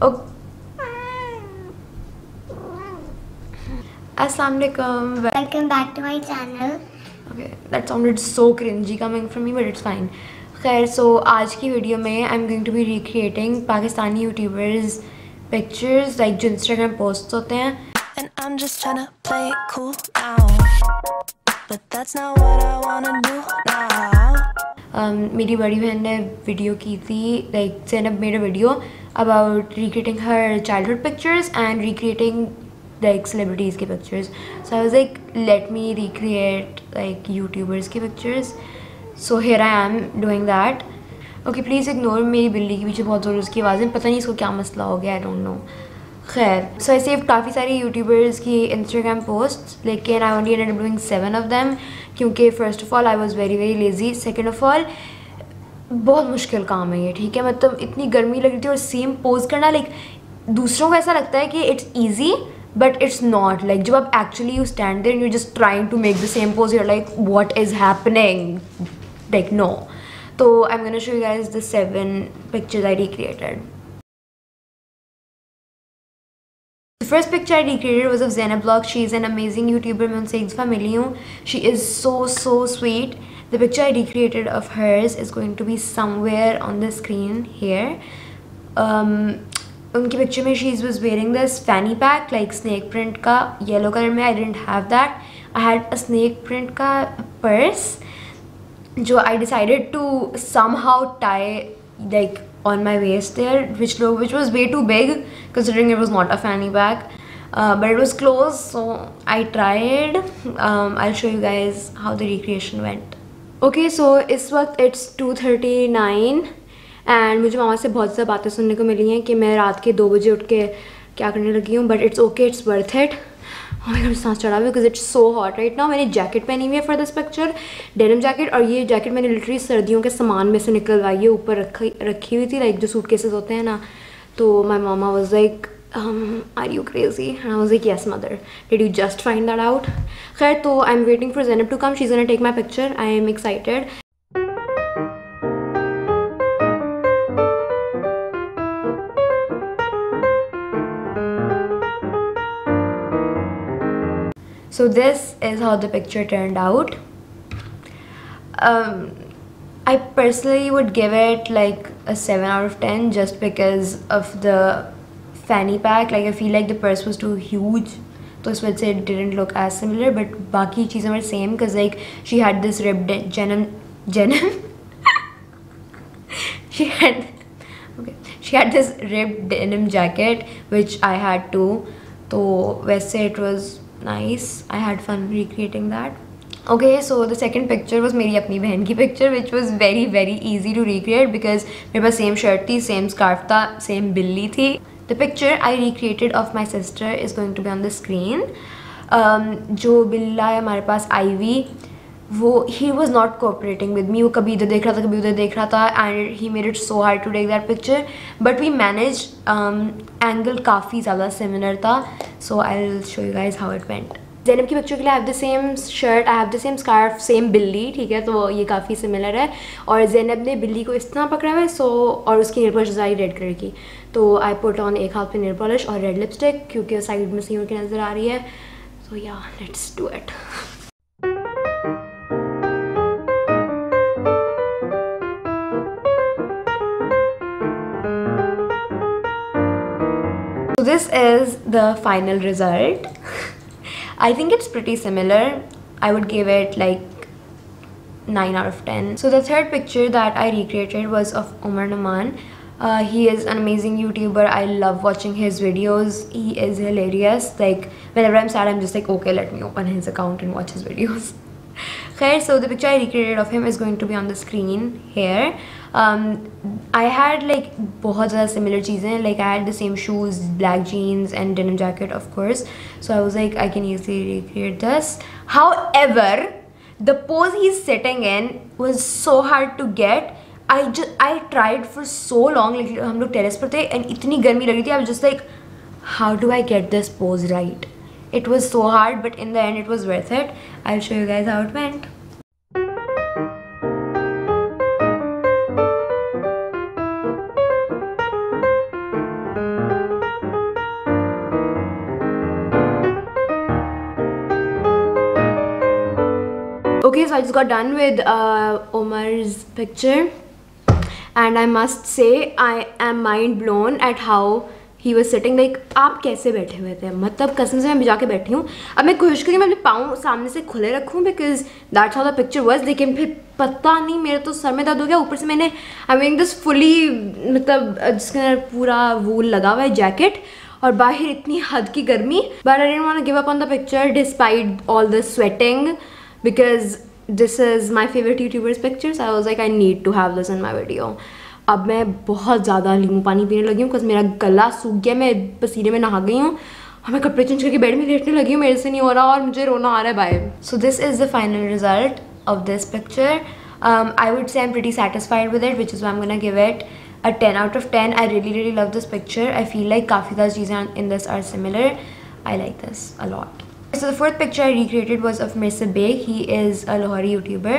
Okay. Assalamualaikum. Welcome back to my channel. Okay, that sounded so cringy coming from me, but it's fine. खैर, so आज की video में I'm going to be recreating Pakistani YouTubers pictures like जो Instagram post होते हैं. And I'm just trying to play it cool now, but that's not what I wanna do now. मेरी बड़ी बहन ने वीडियो की थी, like Zainab made a video about recreating her childhood pictures and recreating like celebrities के pictures. So I was like, let me recreate like YouTubers के pictures. So here I am doing that. Okay, please ignore मेरी बिल्ली के पीछे बहुत ज़ोर उसकी आवाज़ें, पता नहीं इसको क्या मसला हो गया, I don't know. खैर, so I saved काफ़ी सारी YouTubers की Instagram posts, लेकिन I only ended up doing 7 of them क्योंकि first of all I was very lazy. Second of all, बहुत मुश्किल काम है ये, ठीक है. मतलब इतनी गर्मी लग रही थी और सेम पोज करना, लाइक दूसरों को ऐसा लगता है कि it's easy but it's not. Like जब आप actually you stand there and you're just trying to make the same pose, you're like, what is happening? Like no. So I'm gonna show you guys the 7 pictures I recreated. The first picture I recreated was of Zainab Vlog. She is an amazing YouTuber. मैं उनसे एक दफ़ा मिली हूँ. She is so sweet. The picture I recreated of hers is going to be somewhere on the screen here. उनकी picture में she was wearing this fanny pack like snake print का yellow colour में. I didn't have that. I had a snake print का purse जो I decided to somehow tie like on my waist there which was way too big considering it was not a fanny pack but it was close. So I tried. I show you guys how the recreation went. Okay, सो इस वक्त it's 2:39 and मुझे मामा से बहुत ज़्यादा बातें सुनने को मिली हैं कि मैं रात के 2 बजे उठ के क्या करने लगी हूँ. But it's okay, it's worth it. मुझे सांस चढ़ा हुआ because it's so hot right now. मैंने जैकेट पहनी हुई है for this picture, denim jacket. और ये जैकेट मैंने लिटरली सर्दियों के सामान में से निकलवाई है, ऊपर रखी हुई थी लाइक जो सूटकेसेस होते हैं ना. तो my mama was like, are you crazy? And I was like, yes mother, did you just find that out? खैर, तो I am waiting for Zainab to come. She is gonna take my picture. I am excited. So this is how the picture turned out. I personally would give it like a 7 out of 10 just because of the fanny pack. Like I feel like the purse was too huge, so this would say it didn't look as similar. But बाकी चीज़ें were same because like she had this ribbed denim she had this ribbed denim jacket which I had too. तो वैसे it was nice. I had fun recreating that. Okay, so the second picture was मेरी अपनी बहन की picture which was very easy to recreate because मेरे पास same shirt थी, same scarf था, same बिल्ली थी. The picture I recreated of my sister is going to be on the screen. जो बिल्ला है हमारे पास आईवी, वो he was not cooperating with me. वो कभी इधर देख रहा था, कभी उधर देख रहा था and he made it so hard to take that picture. But we managed. Angle काफ़ी ज़्यादा similar था. So I'll show you guys how it went. Zainab की पिक्चर के लिए I have the same shirt, I have the same scarf, same बिल्ली, ठीक है. तो ये काफ़ी similar है. और ज़ैनब ने बिल्ली को इस तरह पकड़ा हुआ है. So और उसकी nail polish I read colour की. तो I put on एक हाथ पे nail polish और red lipstick क्योंकि साइड में से उनकी नज़र आ रही है. So yeah, let's do it. So this is the final result. I think it's pretty similar. I would give it like 9 out of 10. So the third picture that I recreated was of Umar Naman. He is an amazing YouTuber. I love watching his videos. He is hilarious. Like whenever I'm sad, I'm just like, okay, let me open his account and watch his videos. Khair, so the picture I recreated of him is going to be on the screen here. I had like बहुत ज़्यादा similar चीज़ें. Like I had the same shoes, black jeans and denim jacket of course. So I was like, I can easily recreate this. However, the pose he's sitting in was so hard to get. I tried for so long. Like हम लोग terrace पर थे and इतनी गर्मी लग रही थी. I was just like, how do I get this pose right? It was so hard, but in the end it was worth it. I'll show you guys how it went. Okay, so I just got done with Omar's picture, and I must say I am mind blown at how he was sitting. Like, आप कैसे बैठे हुए थे? मतलब कसम से मैं भिजा के बैठी हूँ. अब मैं कोशिश करी मैं अपने पाँव सामने से खुले रखूँ because that's how the picture was. लेकिन फिर पता नहीं मेरे तो सर में दर्द हो गया. ऊपर से मैंने I'm wearing this fully मतलब जिसके अंदर पूरा वूल लगा हुआ है जैकेट, और बाहर इतनी हद की गर्मी. But I didn't want to give up on the picture despite all the sweating because this is my favorite YouTuber's picture. So I was like, I need to have this in my video. अब मैं बहुत ज़्यादा नींबू पानी पीने लगी हूँ because मेरा गला सूख गया. मैं पसीने में नहा गई हूँ और मैं कपड़े चेंज करके बेड में लेटने लगी हूँ. मेरे से नहीं हो रहा और मुझे रोना आ रहा है bye. So this is the final result of this picture. I would say I'm pretty satisfied with it, which is why I'm gonna give it a 10 out of 10. I really love this picture. I feel like काफ़ी ज़्यादा चीज़ें in this are similar. I like this a lot. So the fourth picture I recreated was of Mirsa Beg. He is a Lahori YouTuber.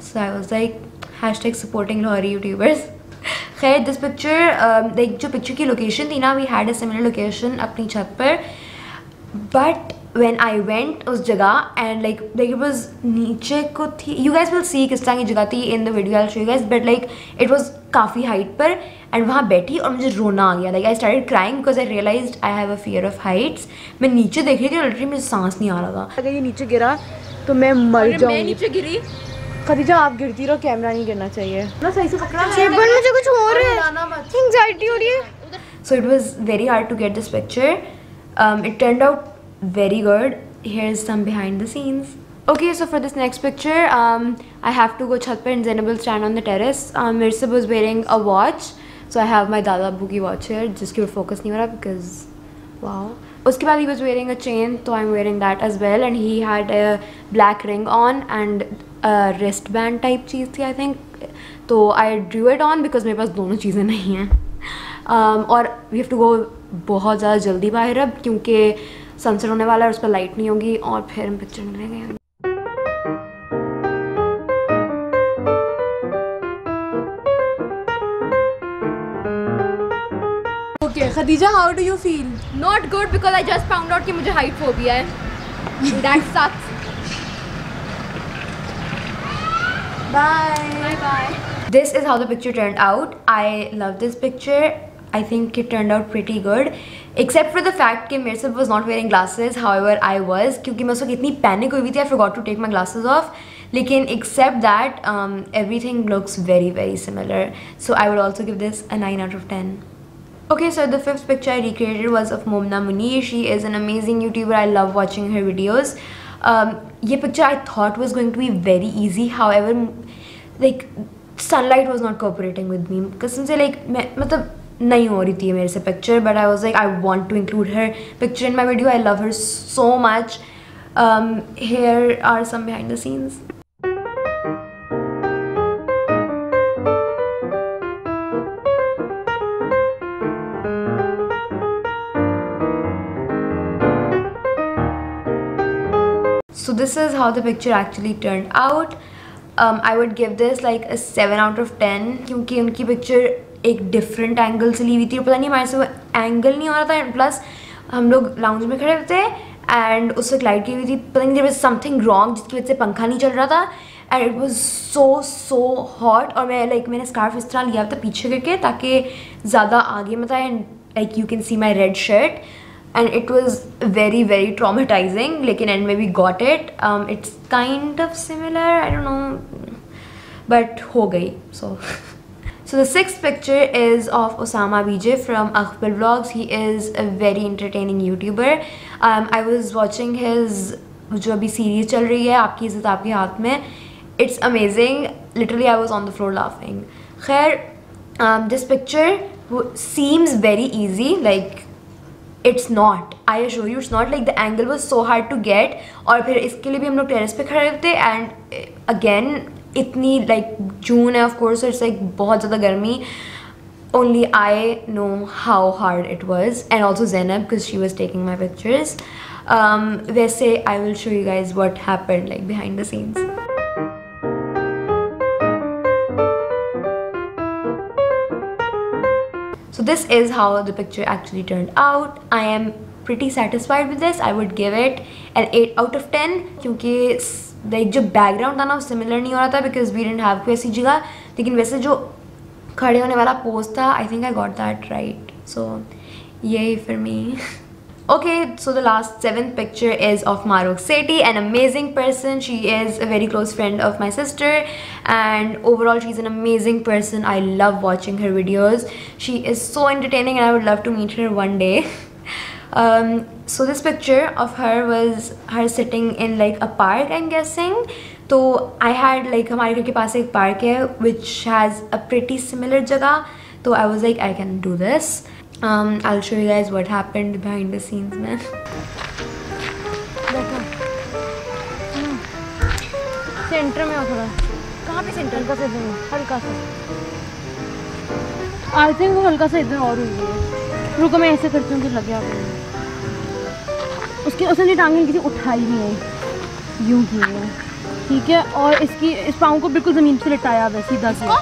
So I was like, hashtag supporting Lahori YouTubers. खैर this picture like जो picture की location थी ना, we had a similar location अपनी छत पर. But when I went उस जगह एंड लाइक इट वाज नीचे को थी. यू गाइज विल सी किस तरह की जगह थी in the video. I show you guys. But like it was काफ़ी हाइट पर एंड वहाँ बैठी और मुझे रोना आ गया. Like I started crying because I realised I have a fear of heights. मैं नीचे देख रही थी और लिटरली मुझे सांस नहीं आ रहा था. अगर ये नीचे गिरा तो मैं मर जाऊंगी. मैं नीचे गिरी. खदीजा आप गिरती रहो, कैमरा नहीं गिरना चाहिए ना. सही से पकड़ा. मुझे कुछ हो रहा है, एंजाइटी हो रही है. So it was very hard to get this picture. It turned out very good. Here's some behind the scenes. Okay, so for this next picture, I have to go chat par and Zainab will stand on the terrace. Mirsa was wearing a watch, so I have my Dada Abu की watch here, जिसके ऊपर focus नहीं हो रहा because wow. उसके बाद he was wearing a chain, so I'm wearing that as well, and he had a black ring on and a wristband type चीज़ थी I think. तो I drew it on because मेरे पास दोनों चीज़ें नहीं हैं. और we have to go बहुत ज़्यादा जल्दी बाहर अब क्योंकि सनसेट होने वाला है और उस पर लाइट नहीं होगी और फिर हम पिक्चर मिलेंगे. Okay, Khadija, how do you feel? Not good because I just found out कि मुझे height phobia है. That sucks. Bye. Bye bye. This is how the picture turned out. I love this picture. I think it turned out pretty good. Except for the fact कि Mirsa was not wearing glasses. However, I was क्योंकि मैं उस वक्त इतनी panic हुई थी. I forgot to take my glasses off. लेकिन except that, everything looks very similar. So I would also give this a 9 out of 10. Okay, so the fifth picture I recreated was of Momna Munir. She is an amazing YouTuber. I love watching her videos. ये picture I thought was going to be very easy. However, like sunlight was not cooperating with me. कसम से like मैं मतलब नहीं हो रही थी मेरे से picture. But I was like, I want to include her picture in my video. I love her so much. Here are some behind the scenes. So this is how the picture actually turned out. I would give this like a 7 out of 10 क्योंकि उनकी picture एक different angle से ली हुई थी. पता नहीं हमारे से वो angle नहीं हो रहा था. Plus हम लोग lounge में खड़े थे and उस वक्त light की हुई थी. पता नहीं there was something wrong जिसकी वजह से पंखा नहीं चल रहा था. And it was so hot. और मैं like मैंने scarf इस तरह लिया था पीछे करके ताकि ज़्यादा आगे मत आए. And like you can see my red shirt. And it was very traumatizing. लेकिन end में we got it. It's kind of similar. I don't know. But हो गई. So the sixth picture is of Osama BJ from Akhbar Vlogs. He is a very entertaining YouTuber. I was watching his जो अभी series चल रही है आपकी इज़्ज़त आपके हाथ में. It's amazing. Literally I was on the floor laughing. खैर this picture seems very easy. Like it's not. I assure you it's not. Like the angle was so hard to get. और फिर इसके लिए भी हम लोग टेरेस पे खड़े थे. And again इतनी like June है of course, so it's like बहुत ज़्यादा गर्मी. Only I know how hard it was, and also Zainab because she was taking my pictures. वैसे I will show you guys what happened like behind the scenes. So this is how the picture actually turned out. I am pretty satisfied with this. I would give it an 8 out of 10 क्योंकि like जो background था ना वो similar नहीं हो रहा था because we didn't have कोई ऐसी जगह, लेकिन वैसे जो खड़े होने वाला pose था I think I got that right. So yay for me. Okay, so the last 7th picture is of Maruk Sethi, an amazing person. She is a very close friend of my sister, and overall she's an amazing person. I love watching her videos. She is so entertaining and I would love to meet her one day. So this picture of her was her sitting in like a park, I'm guessing. So I had like हमारे घर के पास एक park है which has a pretty similar जगह, so I was like I can do this. I'll show you guys what happened behind the scenes में. देखो centre में हो थोड़ा. कहाँ पे सेंटर? हल्का सा इधर, हल्का सा. आई थिंक वो हल्का सा इधर और हुई है. रुको मैं ऐसे करती हूँ कि लग गया. उसने टांगे किसी उठाई नहीं है, यूँ की है. ठीक है, और इस पाँव को बिल्कुल ज़मीन से लिटाया हुआ सीधा किया.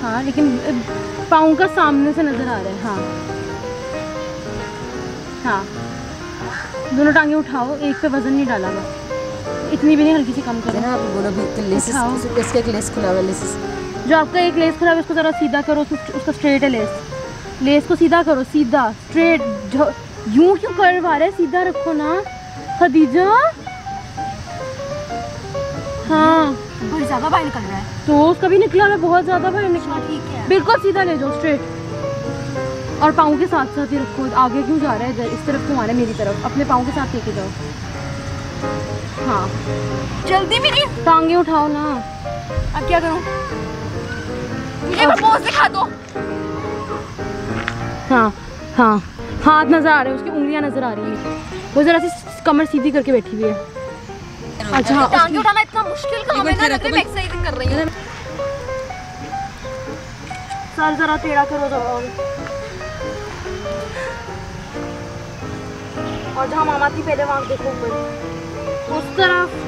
हाँ लेकिन पाँव का सामने से नज़र आ रहा है. हाँ हाँ, दोनों टांगे उठाओ, एक पे वजन नहीं डाला हुआ, इतनी भी नहीं, हल्की सी कम करो. आप बोलो भी लेस, इसका एक लेस खुला हुआ है. लेस जो आपका एक लेस खुला है उसको ज़रा सीधा करो. उसका स्ट्रेट है लेस को सीधा करो, सीधा स्ट्रेट. यूँ क्यों करवा रहे, सीधा रखो ना खदीजा. हाँ बहुत ज़्यादा बाहर निकल रहा है. तो उसका भी निकला है, बहुत ज़्यादा बाहर निकला. ठीक है, बिल्कुल सीधा ले जाओ स्ट्रेट, और पाँव के साथ साथ ही रखो. आगे क्यों जा रहा है, इधर इस तरफ क्यों आ रहा है, मेरी तरफ. अपने पाँव के साथ लेके जाओ. हाँ जल्दी भी नहीं. टांगे उठाओ ना. अब क्या करूँ, मुझे पोज दिखा दो. हाँ हाँ, हाथ नज़र आ रहे हैं, उसकी उंगलियाँ नज़र आ रही हैं. वो ज़रा सी कमर सीधी करके बैठी हुई है. अच्छा टांगे उठाना इतना मुश्किल काम है ना, लग रहा है एक्सरसाइज कर रही है. सर ज़रा टेढ़ा करो जाओ, और जहाँ मामा थी पहले वहाँ देखो ऊपर उस तरफ.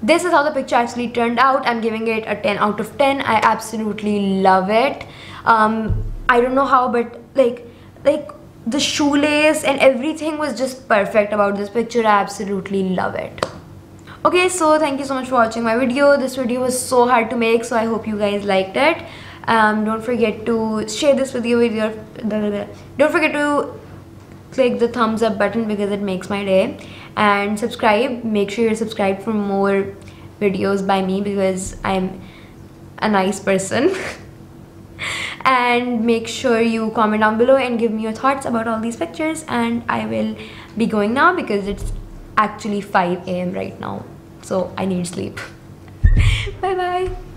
This is how the picture actually turned out. I'm giving it a 10 out of 10. I absolutely love it. I don't know how, but like the shoelace and everything was just perfect about this picture. I absolutely love it. Okay, so thank you so much for watching my video. This video was so hard to make, so I hope you guys liked it. Don't forget to share this video with your don't forget to click the thumbs up button because it makes my day, and subscribe. Make sure you're subscribed for more videos by me because I'm a nice person. And make sure you comment down below and give me your thoughts about all these pictures, and I will be going now because it's actually 5 AM right now, so I need sleep. Bye bye.